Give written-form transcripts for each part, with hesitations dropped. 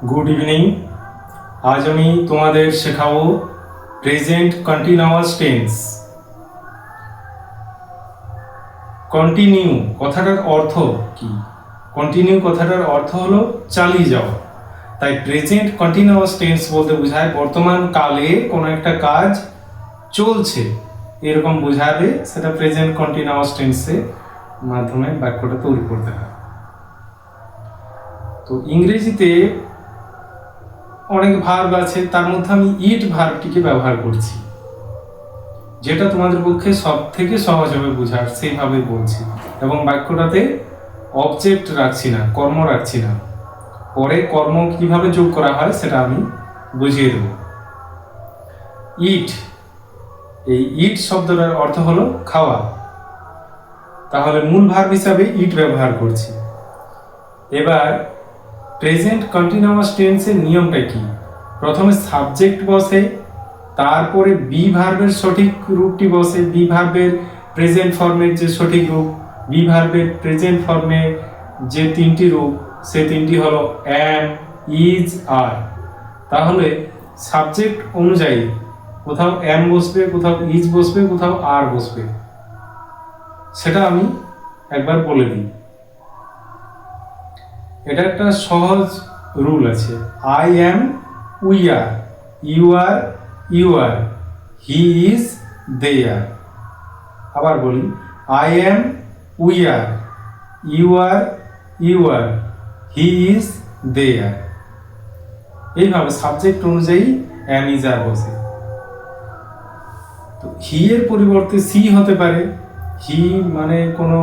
Good evening. আজ আমি তোমাদের শেখাবো প্রেজেন্ট কন্টিনিউয়াস টেন্স। কন্টিনিউ কথাটার অর্থ কি? কন্টিনিউ কথাটার অর্থ হলো চালিয়ে যাওয়া। তাই প্রেজেন্ট কন্টিনিউয়াস টেন্স বলতে বোঝায় বর্তমান কালে কোনো একটা কাজ চলছে এরকম বোঝাবে, সেটা প্রেজেন্ট কন্টিনিউয়াস টেন্সের মাধ্যমে বাক্যটা তৈরি করতে হয়। তো ইংরেজিতে অনেক ভার্ব আছে, তার মধ্যে আমি ইট ভার্বটিকে ব্যবহার করছি, যেটা তোমাদের পক্ষে সব থেকে সহজ হবে বোঝার, সেইভাবে বলছি। এবং বাক্যটাতে অবজেক্ট রাখছি না, কর্ম রাখছি না। পরে কর্ম কিভাবে যোগ করা হয় সেটা আমি বুঝিয়ে দেব। ইট, এই ইট শব্দটার অর্থ হলো খাওয়া, তাহলে মূল ভার্ব হিসাবে ইট ব্যবহার করছি। এবার প্রেজেন্ট কন্টিনিউয়াস টেন্সের নিয়মটা কি? প্রথমে সাবজেক্ট বসে, তারপরে বি ভার্বের সঠিক রূপটি বসে, বি ভার্বের প্রেজেন্ট ফর্মের যে সঠিক রূপ, বি ভার্বের প্রেজেন্ট ফর্মের যে তিনটি রূপ, সে তিনটি হলো অ্যাম, ইজ, আর। তাহলে সাবজেক্ট অনুযায়ী কোথাও অ্যাম বসবে, কোথাও ইজ বসবে, কোথাও আর বসবে, সেটা আমি একবার বলে দিই। এটা একটা সহজ রুল আছে। I am, we are, you are, you are, he is, they are. আবার বলি, I am, we are, you are, you are, he is, they are. এইভাবে সাবজেক্ট অনুযায়ী অ্যাম, ইজ, আর বসে। তো হি এর পরিবর্তে সি হতে পারে। হি মানে কোনো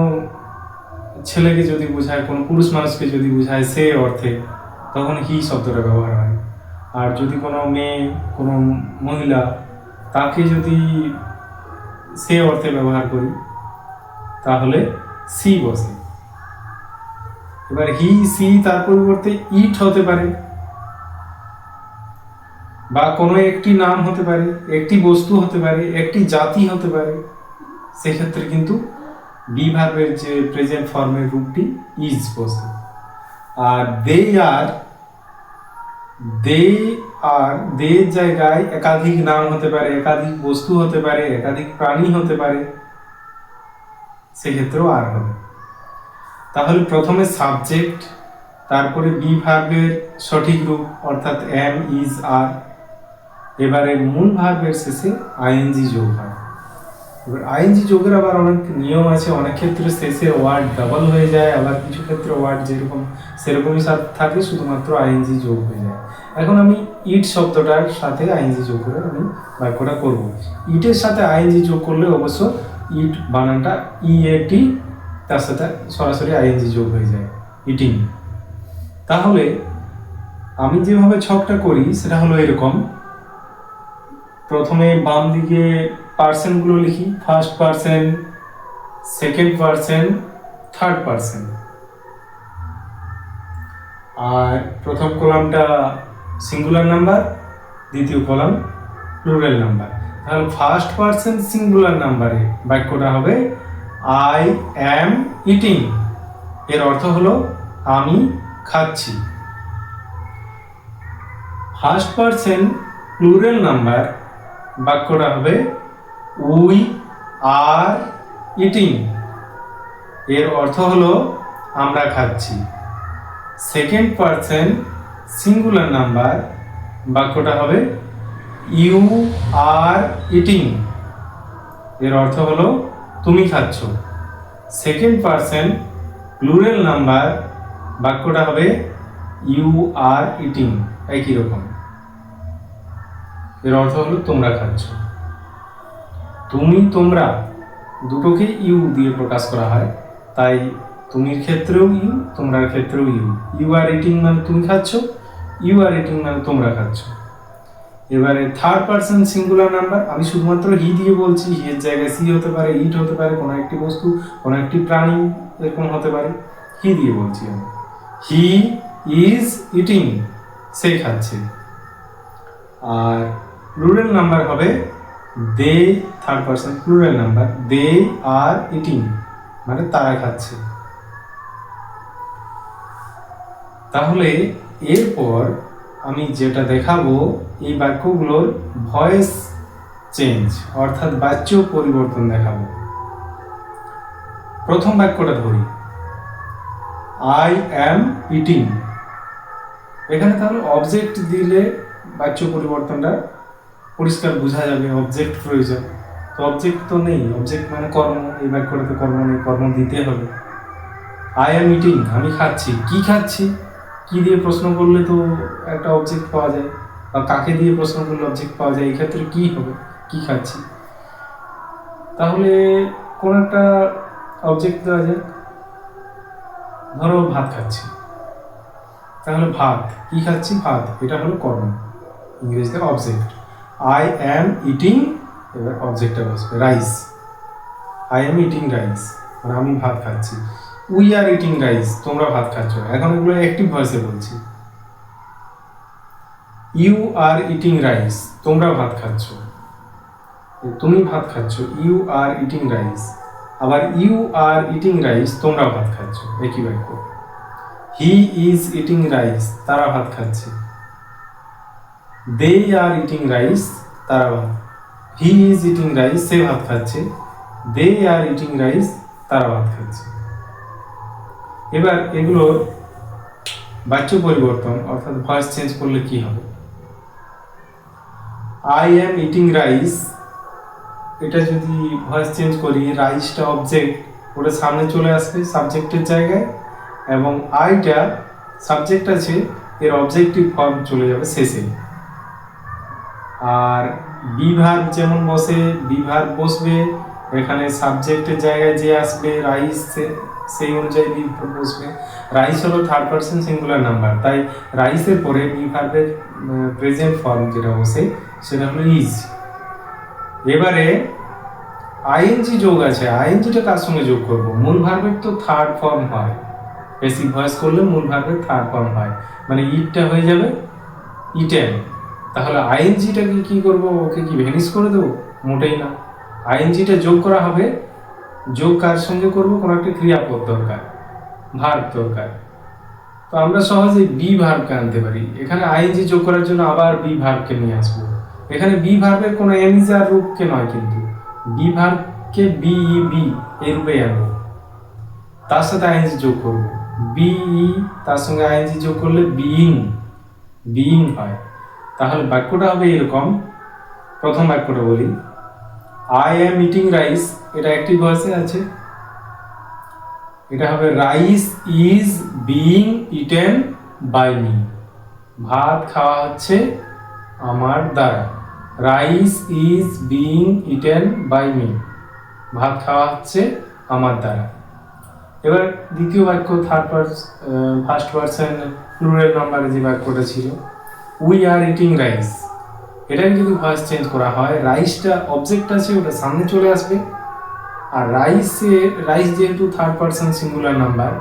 ছেলেকে যদি বোঝায়, কোনো পুরুষ মানুষকে যদি বোঝায় সে অর্থে, তখন হি শব্দটা ব্যবহার হয়। আর যদি কোনো মেয়ে, কোনো মহিলা, তাকে যদি সে অর্থে ব্যবহার করি তাহলে সি বসে। এবার হি, সি তার পরিবর্তে ইট হতে পারে, বা কোনো একটি নাম হতে পারে, একটি বস্তু হতে পারে, একটি জাতি হতে পারে। সেক্ষেত্রে কিন্তু বি ভার্বের যে প্রেজেন্ট ফর্মের রূপটি ইজ বসে। আর দে আর, দে আর, দে জায়গায় একাধিক নাম হতে পারে, একাধিক বস্তু হতে পারে, একাধিক প্রাণী হতে পারে, সেক্ষেত্রেও আর হবে। তাহলে প্রথমে সাবজেক্ট, তারপরে বি ভার্বের সঠিক রূপ অর্থাৎ অ্যাম, ইজ, আর। এবারে মূল ভার্বের শেষে আইএনজি যোগ হয়। এবার আইএনজি যোগের আবার অনেক নিয়ম আছে। অনেক ক্ষেত্রে শেষে ওয়ার্ড ডাবল হয়ে যায়, আবার কিছু ক্ষেত্রে ওয়ার্ড যেরকম সেরকমই থাকে, শুধুমাত্র আইএনজি যোগ হয়ে যায়। এখন আমি ইট শব্দটার সাথে আইএনজি যোগ করে আমি বাক্যটা করব। ইটের সাথে আইএনজি যোগ করলে অবশ্য ইট বানানটা ইএটি, তার সাথে সরাসরি আইএনজি যোগ হয়ে যায়, ইটিং। তাহলে আমি যেভাবে ছকটা করি সেটা হলো এরকম। প্রথমে বাম দিকে পার্সেন্টগুলো লিখি, first person, second person, third person. আর প্রথম কলামটা সিঙ্গুলার নাম্বার, দ্বিতীয় কলাম প্লুরাল নাম্বার। তাহলে ফার্স্ট পার্সন সিঙ্গুলার নাম্বারে বাক্যটা হবে আই অ্যাম ইটিং। এর অর্থ হলো আমি খাচ্ছি। ফার্স্ট পার্সন প্লুরাল নাম্বার বাক্যটা হবে উই আর ইটিং। এর অর্থ হলো আমরা খাচ্ছি। সেকেন্ড পার্সন সিঙ্গুলার নাম্বার বাক্যটা হবে ইউ আর ইটিং। এর অর্থ হলো তুমি খাচ্ছ। সেকেন্ড পার্সন প্লুরাল নাম্বার বাক্যটা হবে ইউ আর ইটিং, একই রকম। এর অর্থ হলো তোমরা খাচ্ছ। তুমি, তোমরা দুটোকে ইউ দিয়ে প্রকাশ করা হয়, তাই তুমির ক্ষেত্রেও ইউ, তোমরার ক্ষেত্রেও ইউ। ইউ আর ইটিং মানে তুমি খাচ্ছ, ইউ আর ইটিং মানে তোমরা খাচ্ছ। এবারে থার্ড পার্সন সিঙ্গুলার নাম্বার, আমি শুধুমাত্র হি দিয়ে বলছি। হি এর জায়গায় সি হতে পারে, ইট হতে পারে, কোনো একটি বস্তু, কোনো একটি প্রাণী, এরকম হতে পারে। হি দিয়ে বলছি আমি। হি ইজ ইটিং, সে খাচ্ছে। আর প্লুরাল নাম্বার হবে they, third person plural number, they are eating মানে তারা খাচ্ছে। তাহলে এরপর আমি যেটা দেখাবো এই বাক্যগুলোর ভয়েস চেঞ্জ অর্থাৎ বাচ্য পরিবর্তন দেখাবো। প্রথম বাক্যটা ধরি, আই অ্যাম ইটিং। এখানে তাহলে অবজেক্ট দিলে বাচ্য পরিবর্তনটা পরিষ্কার বোঝা যাবে, অবজেক্ট প্রয়োজন। তো অবজেক্ট তো নেই, অবজেক্ট মানে কর্ম, এই বাক্যটাতে কর্ম নেই, কর্ম দিতে হবে। আই অ্যাম ইটিং, আমি খাচ্ছি। কি খাচ্ছি? কি দিয়ে প্রশ্ন করলে তো একটা অবজেক্ট পাওয়া যায়, বা কাকে দিয়ে প্রশ্ন করলে অবজেক্ট পাওয়া যায়, এই ক্ষেত্রে কি হবে? কি খাচ্ছি। তাহলে কোন একটা অবজেক্ট দেওয়া যায়, ধরো ভাত খাচ্ছি। তাহলে ভাত, কি খাচ্ছি? ভাত, এটা হলো কর্ম, ইংরেজিতে অবজেক্ট। আই অ্যাম ইটিং, এবার অবজেক্টটা বসবে rice. I am eating rice, মানে আমি ভাত খাচ্ছি। উই আর ইটিং রাইস, তোমরা ভাত খাচ্ছ। এখন এগুলো অ্যাক্টিভ ভয়েসে বলছি। ইউ আর ইটিং রাইস, তোমরা ভাত খাচ্ছ। তুমি ভাত খাচ্ছ, ইউ আর ইটিং রাইস। আবার ইউ আর ইটিং রাইস, তোমরা ভাত খাচ্ছ, একই বাক্য। হি ইজ ইটিং রাইস, তারা ভাত খাচ্ছে। দে আর ইটিং রাইস, তারা ভাত। হি ইজ ইটিং রাইস, সে ভাত খাচ্ছে। দে আর ইটিং রাইস, তারা ভাত খাচ্ছে। এবার এগুলোর বাচ্য পরিবর্তন অর্থাৎ ভয়েস চেঞ্জ করলে কি হবে? আই অ্যাম ইটিং রাইস, এটা যদি ভয়েস চেঞ্জ করি, রাইসটা অবজেক্ট, ওটা সামনে চলে আসবে সাবজেক্টের জায়গায়, এবং আইটা সাবজেক্ট আছে, এর অবজেক্টিভ ফর্ম চলে যাবে শেষে। আর বি ভার্ব যেমন বসে, বি ভার্ব বসবে, এখানে সাবজেক্টের জায়গায় যে আসবে রাইস, সেই অনুযায়ী বি ভার্ব বসবে। রাইস হলো থার্ড পারসন সিঙ্গুলার নাম্বার, তাই রাইসের পরে বি ভার্বের প্রেজেন্ট ফর্ম যেটা বসে সেটা হলো ইজ। এবারে আইএনজি যোগ আছে, আইএনজিটা কার সঙ্গে যোগ করব? মূল ভার্বের তো থার্ড ফর্ম হয়, বেসিক ভয়েস করলে মূল ভার্বের থার্ড ফর্ম হয়, মানে ইটটা হয়ে যাবে ইটেন। তাহলে আইএনজিটাকে কি করব? ওকে কি ভ্যানিশ করে দেবো? মোটেই না। আইএনজিটা যোগ করা হবে, যোগ কার সঙ্গে করব? কোনো একটা ক্রিয়াপদ দরকার, ভার্ব দরকার। তো আমরা সহজেই বি ভার্বকে আনতে পারি। এখানে আইএনজি যোগ করার জন্য আবার বি ভার্বকে নিয়ে আসবো। এখানে বি ভার্বের কোনো এমইজার রূপকে নয়, কিন্তু বি ভার্বকে বি এই রূপে আনবো, তার সাথে আইএনজি যোগ করব। বিই তার সঙ্গে আইএনজি যোগ করলে বিইং, বিইং হয়। তাহলে বাক্যটা হবে এরকম। প্রথম বাক্যটা বলি, আই অ্যাম ইটিং রাইস, এটা অ্যাক্টিভ ভয়েসে আছে। এটা হবে rice is being eaten by me, ভাত খাওয়া হচ্ছে আমার দ্বারা। Rice is being eaten by me, ভাত খাওয়া হচ্ছে আমার দ্বারা। এবার দ্বিতীয় বাক্য, ফার্স্ট পারসন প্লুরাল নাম্বারে যে বাক্যটা ছিল, উই আর ইটিং রাইস, এটাকে যদি ভয়েস চেঞ্জ করা হয়, রাইসটা অবজেক্ট আছে, ওটা সামনে চলে আসবে। আর রাইস যেহেতু থার্ড পারসন সিঙ্গুলার নাম্বার,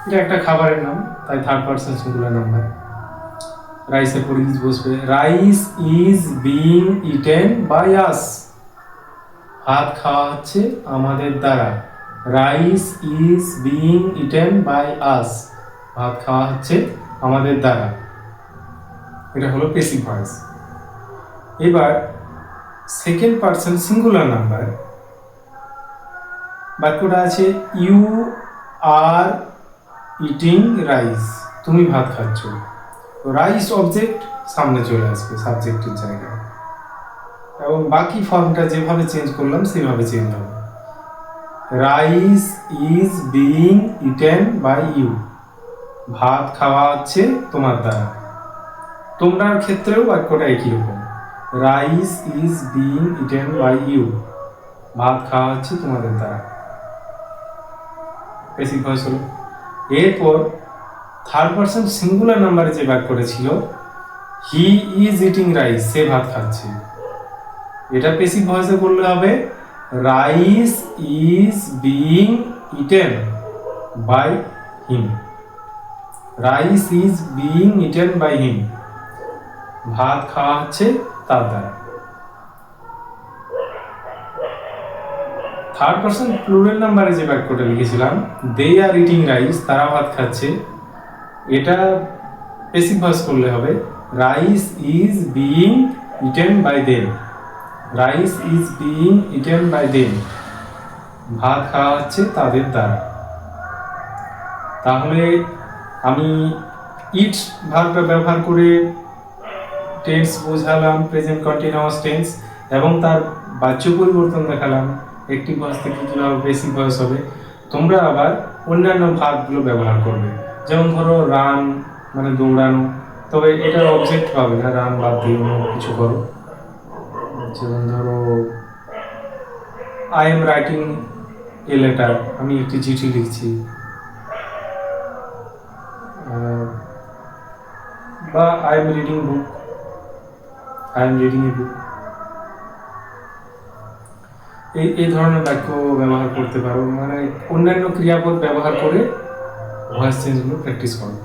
এটা একটা খাবারের নাম, তাই থার্ড পারসন সিঙ্গুলার নাম্বার, রাইসের পর ইজ বসবে। Rice is being eaten by us, ভাত খাওয়া হচ্ছে আমাদের দ্বারা। Rice is being eaten by us, ভাত খাওয়া হচ্ছে আমাদের দ্বারা। এটা হলো পেসিভ ভয়েস। এবার সেকেন্ড পারসন সিঙ্গুলার নাম্বার, বাক্যটা আছে ইউ আর ইটিং রাইস, তুমি ভাত খাচ্ছ। রাইস অবজেক্ট সামনে চলে আসবে সাবজেক্টের জায়গায়, এবং বাকি ফর্মটা যেভাবে চেঞ্জ করলাম সেভাবে চেঞ্জ হবে। Rice is being eaten by you, ভাত খাওয়া হচ্ছে তোমার দ্বারা। তোমরার ক্ষেত্রেও বাক্যটা একই রকম, rice is being eaten by you, ভাত খাওয়া হচ্ছে তোমাদের দ্বারা। বেসিক ভয়েস হলো। এরপর থার্ড পারসন সিঙ্গুলার নাম্বারে যে বাক্যটা ছিল, হি ইজ ইটিং রাইস, সে ভাত খাচ্ছে, এটা পেসিভ ভয়েসে করলে হবে rice is being eaten by him, rice is being eaten by him, ভাত খাওয়া হচ্ছে তার দ্বারা। থার্ড পারসন প্লুরাল নাম্বারে যে বাক্যটা লিখেছিলাম, দে আর ইটিং রাইস, তারা ভাত খাচ্ছে, এটা পেসিভ ভয়েস করলে হবে rice is being eaten by them. Rice is being eaten by them, ভাত খাওয়া হচ্ছে তাদের দ্বারা। তাহলে আমি ইট ভার্বটা ব্যবহার করে টেন্স বোঝালাম, প্রেজেন্ট কন্টিনিউয়াস টেন্স, এবং তার বাচ্য পরিবর্তন দেখালাম অ্যাক্টিভ ভয়েস থেকে কীভাবে পেসিভ ভয়েস হবে। তোমরা আবার অন্যান্য ভার্বগুলো ব্যবহার করবে, যেমন ধরো রান মানে দৌড়ানো, তবে এটার অবজেক্ট পাবে না, রান বাদ দিয়ে অন্য কিছু করো। যেমন ধরো I am writing a letter, আমি একটি চিঠি লিখছি, বা I am reading book, I am reading a book. এই ধরনের বাক্য ব্যবহার করতে পারো, মানে অন্যান্য ক্রিয়াপদ ব্যবহার করে ভয়েস চেঞ্জগুলো প্র্যাকটিস করো।